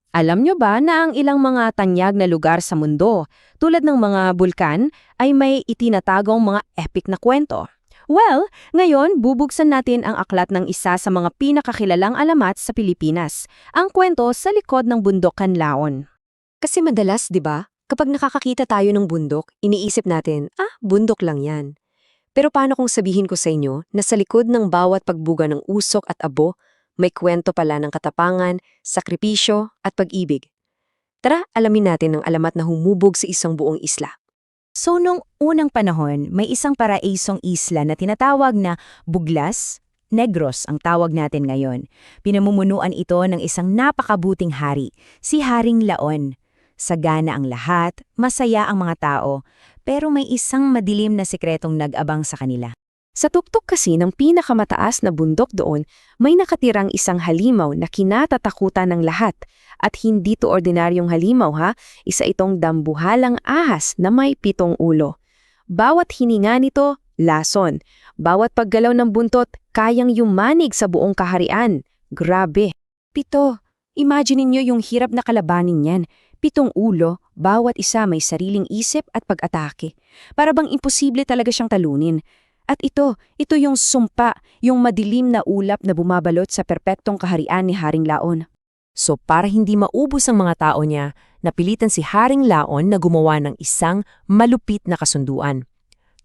Alam nyo ba na ang ilang mga tanyag na lugar sa mundo, tulad ng mga bulkan, ay may itinatagong mga epic na kwento? Well, ngayon bubuksan natin ang aklat ng isa sa mga pinakakilalang alamat sa Pilipinas, ang kwento sa likod ng bundok Kanlaon. Kasi madalas, 'di ba, kapag nakakakita tayo ng bundok, iniisip natin, bundok lang 'yan. Pero paano kung sabihin ko sa inyo na sa likod ng bawat pagbuga ng usok at abo, may kwento pala ng katapangan, sakripisyo at pag-ibig? Tara, alamin natin ang alamat na humubog sa isang buong isla. So nung unang panahon, may isang paraisong isla na tinatawag na Buglas, Negros ang tawag natin ngayon. Pinamumunuan ito ng isang napakabuting hari, si Haring Laon. Sagana ang lahat, masaya ang mga tao, pero may isang madilim na sikretong nag-abang sa kanila. Sa tuktok kasi ng pinakamataas na bundok doon, may nakatirang isang halimaw na kinatatakutan ng lahat. At hindi to ordinaryong halimaw ha, isa itong dambuhalang ahas na may 7 ulo. Bawat hininga nito, lason. Bawat paggalaw ng buntot, kayang yumanig sa buong kaharian. Grabe. 7. Imagine niyo yung hirap na kalabanin yan. 7 ulo, bawat isa may sariling isip at pag-atake. Para bang imposible talaga siyang talunin. At ito yung sumpa, yung madilim na ulap na bumabalot sa perpektong kaharian ni Haring Laon. So para hindi maubos ang mga tao niya, napilitan si Haring Laon na gumawa ng isang malupit na kasunduan.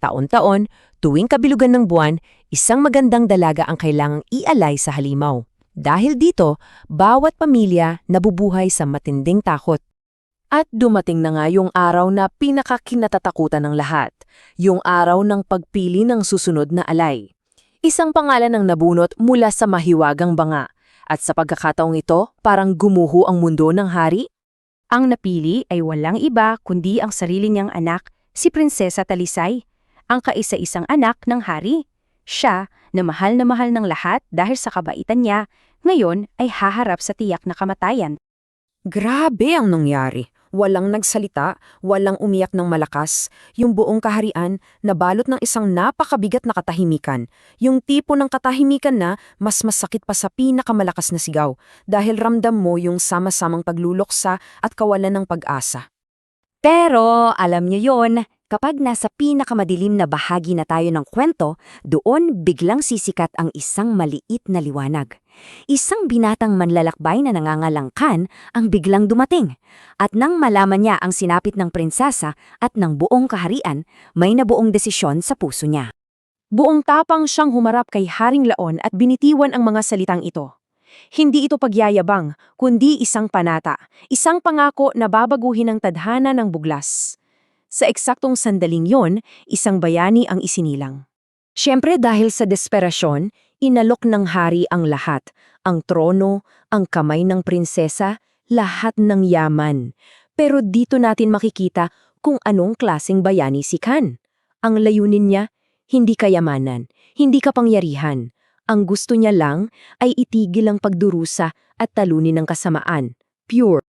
Taon-taon, tuwing kabilugan ng buwan, isang magandang dalaga ang kailangang ialay sa halimaw. Dahil dito, bawat pamilya nabubuhay sa matinding takot. At dumating na nga yung araw na pinakakinatatakutan ng lahat, yung araw ng pagpili ng susunod na alay. Isang pangalan ang nabunot mula sa mahiwagang banga, at sa pagkakataong ito, parang gumuho ang mundo ng hari. Ang napili ay walang iba kundi ang sarili niyang anak, si Prinsesa Talisay, ang kaisa-isang anak ng hari. Siya, na mahal ng lahat dahil sa kabaitan niya, ngayon ay haharap sa tiyak na kamatayan. Grabe ang nangyari. Walang nagsalita, walang umiyak ng malakas. Yung buong kaharian nabalot ng isang napakabigat na katahimikan. Yung tipo ng katahimikan na mas masakit pa sa pinakamalakas na sigaw dahil ramdam mo yung sama-samang pagluluksa at kawalan ng pag-asa. Pero alam niyo yon, kapag nasa pinakamadilim na bahagi na tayo ng kwento, doon biglang sisikat ang isang maliit na liwanag. Isang binatang manlalakbay na nangangalangkan ang biglang dumating. At nang malaman niya ang sinapit ng prinsesa at ng buong kaharian, may nabuong desisyon sa puso niya. Buong tapang siyang humarap kay Haring Laon at binitiwan ang mga salitang ito. Hindi ito pagyayabang, kundi isang panata, isang pangako na babaguhin ang tadhana ng Buglas. Sa eksaktong sandaling yon, isang bayani ang isinilang. Siyempre dahil sa desperasyon, inalok ng hari ang lahat, ang trono, ang kamay ng prinsesa, lahat ng yaman. Pero dito natin makikita kung anong klaseng bayani si Khan. Ang layunin niya, hindi kayamanan, hindi kapangyarihan. Ang gusto niya lang ay itigil ang pagdurusa at talunin ng kasamaan. Pure.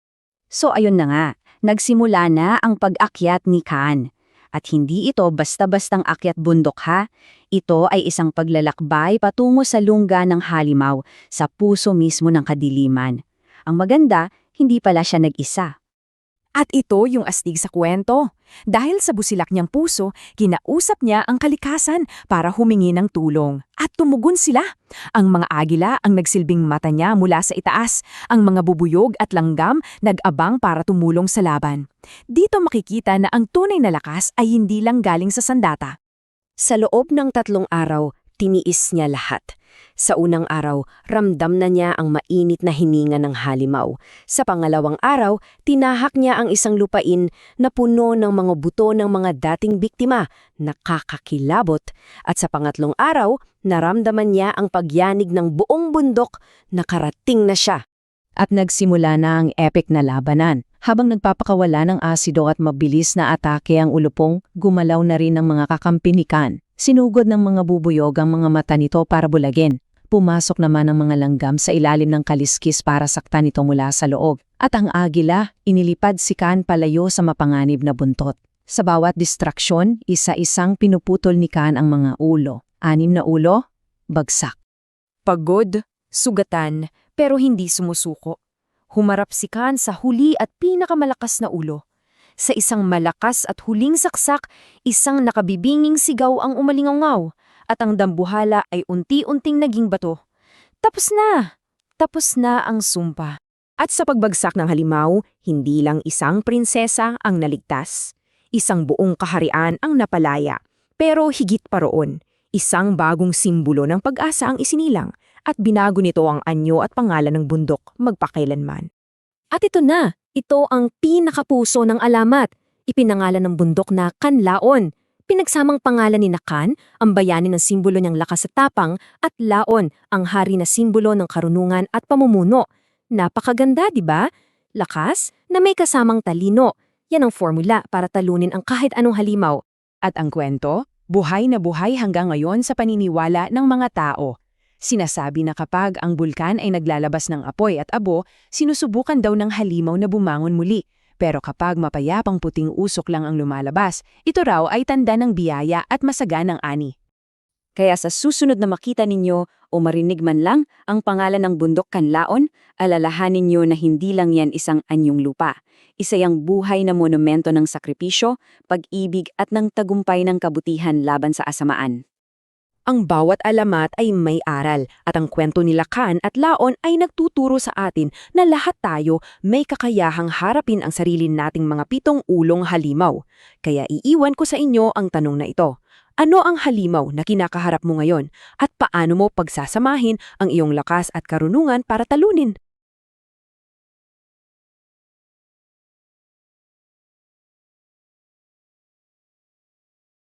So ayun na nga, nagsimula na ang pag-akyat ni Khan. At hindi ito basta-bastang akyat bundok ha. Ito ay isang paglalakbay patungo sa lungga ng halimaw, sa puso mismo ng kadiliman. Ang maganda, hindi pala siya nag-isa. At ito yung astig sa kwento. Dahil sa busilak niyang puso, kinausap niya ang kalikasan para humingi ng tulong. At tumugon sila. Ang mga agila ang nagsilbing mata niya mula sa itaas. Ang mga bubuyog at langgam nag-abang para tumulong sa laban. Dito makikita na ang tunay na lakas ay hindi lang galing sa sandata. Sa loob ng 3 araw, tiniis niya lahat. Sa unang araw, ramdam na niya ang mainit na hininga ng halimaw. Sa pangalawang araw, tinahak niya ang isang lupain na puno ng mga buto ng mga dating biktima, nakakakilabot. At sa pangatlong araw, naramdaman niya ang pagyanig ng buong bundok, nakarating na siya. At nagsimula na ang epic na labanan. Habang nagpapakawala ng asido at mabilis na atake ang ulupong, gumalaw na rin ang mga kakampi-ni-Khan. Sinugod ng mga bubuyog ang mga mata nito para bulagin. Pumasok naman ang mga langgam sa ilalim ng kaliskis para saktan ito mula sa loob. At ang agila, inilipad si Khan palayo sa mapanganib na buntot. Sa bawat distraksyon, isa-isang pinuputol ni Khan ang mga ulo. 6 na ulo, bagsak. Pagod, sugatan, pero hindi sumusuko. Humarap si Khan sa huli at pinakamalakas na ulo. Sa isang malakas at huling saksak, isang nakabibinging sigaw ang umalingaw at ang dambuhala ay unti-unting naging bato. Tapos na! Tapos na ang sumpa. At sa pagbagsak ng halimaw, hindi lang isang prinsesa ang naligtas. Isang buong kaharian ang napalaya. Pero higit pa roon, isang bagong simbolo ng pag-asa ang isinilang at binago nito ang anyo at pangalan ng bundok magpakailanman. At ito na, ito ang pinakapuso ng alamat. Ipinangalan ng bundok na Kanlaon. Pinagsamang pangalan ni Khan, ang bayani ng simbolo niyang lakas at tapang, at Laon, ang hari na simbolo ng karunungan at pamumuno. Napakaganda, di ba? Lakas na may kasamang talino. Yan ang formula para talunin ang kahit anong halimaw. At ang kwento, buhay na buhay hanggang ngayon sa paniniwala ng mga tao. Sinasabi na kapag ang bulkan ay naglalabas ng apoy at abo, sinusubukan daw ng halimaw na bumangon muli. Pero kapag mapayapang puting usok lang ang lumalabas, ito raw ay tanda ng biyaya at masaganang ani. Kaya sa susunod na makita ninyo o marinig man lang ang pangalan ng bundok Kanlaon, alalahanin niyo na hindi lang yan isang anyong lupa. Isa yang buhay na monumento ng sakripisyo, pag-ibig at ng tagumpay ng kabutihan laban sa asamaan. Ang bawat alamat ay may aral at ang kwento nila Khan at Laon ay nagtuturo sa atin na lahat tayo may kakayahang harapin ang sarili nating mga pitong ulong halimaw. Kaya iiwan ko sa inyo ang tanong na ito. Ano ang halimaw na kinakaharap mo ngayon at paano mo pagsasamahin ang iyong lakas at karunungan para talunin?